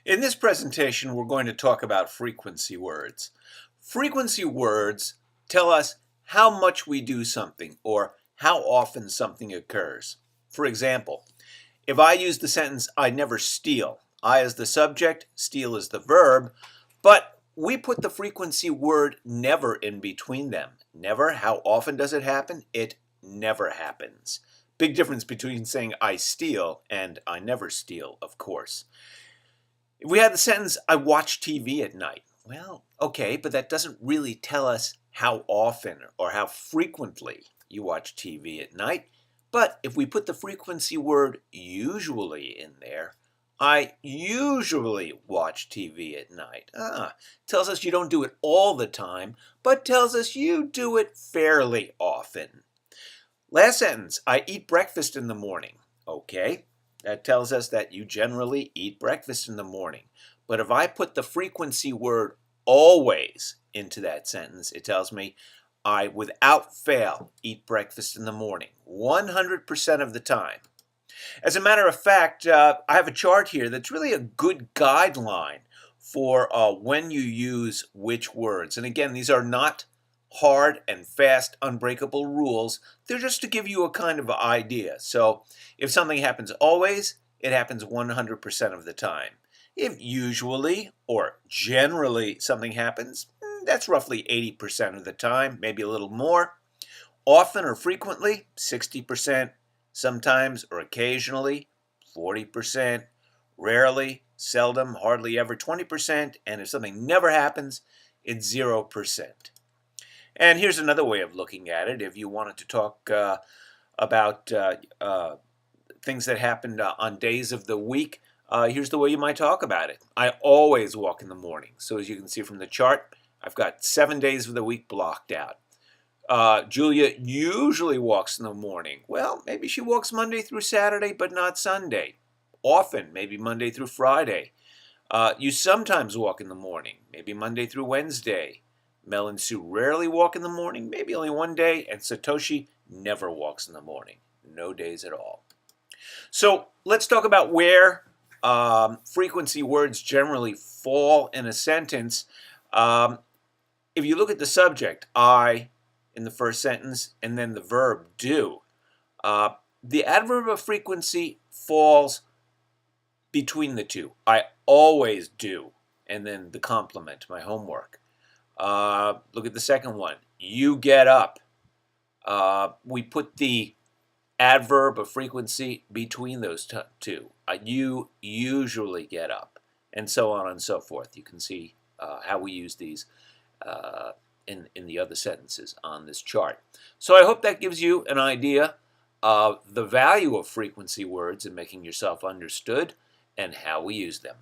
In this presentation, we're going to talk about frequency words. Frequency words tell us how much we do something or how often something occurs. For example, if I use the sentence, I never steal, I as the subject, steal as the verb, but we put the frequency word never in between them. Never, how often does it happen? It never happens. Big difference between saying I steal and I never steal, of course. If we had the sentence, I watch TV at night. Well, okay, but that doesn't really tell us how often or how frequently you watch TV at night. But if we put the frequency word usually in there, I usually watch TV at night. Tells us you don't do it all the time, but tells us you do it fairly often. Last sentence, I eat breakfast in the morning. Okay, that tells us that you generally eat breakfast in the morning. But if I put the frequency word always into that sentence, it tells me I, without fail, eat breakfast in the morning 100% of the time. As a matter of fact, I have a chart here that's really a good guideline for when you use which words. And again, these are not hard and fast, unbreakable rules. They're just to give you a kind of idea. So if something happens always, it happens 100% of the time. If usually or generally something happens, that's roughly 80% of the time, maybe a little more. Often or frequently, 60%. Sometimes or occasionally, 40%. Rarely, seldom, hardly ever, 20%. And if something never happens, it's 0%. And here's another way of looking at it. If you wanted to talk about things that happened on days of the week, here's the way you might talk about it. I always walk in the morning. So as you can see from the chart, I've got 7 days of the week blocked out. Julia usually walks in the morning. Well, maybe she walks Monday through Saturday, but not Sunday. Often, maybe Monday through Friday. You sometimes walk in the morning, maybe Monday through Wednesday. Mel and Sue rarely walk in the morning, maybe only one day, and Satoshi never walks in the morning, no days at all. So let's talk about where frequency words generally fall in a sentence. If you look at the subject, I, in the first sentence, and then the verb, do, the adverb of frequency falls between the two. I always do, and then the complement, my homework. Look at the second one. You get up. We put the adverb of frequency between those two. You usually get up, and so on and so forth. You can see how we use these in the other sentences on this chart. So I hope that gives you an idea of the value of frequency words in making yourself understood and how we use them.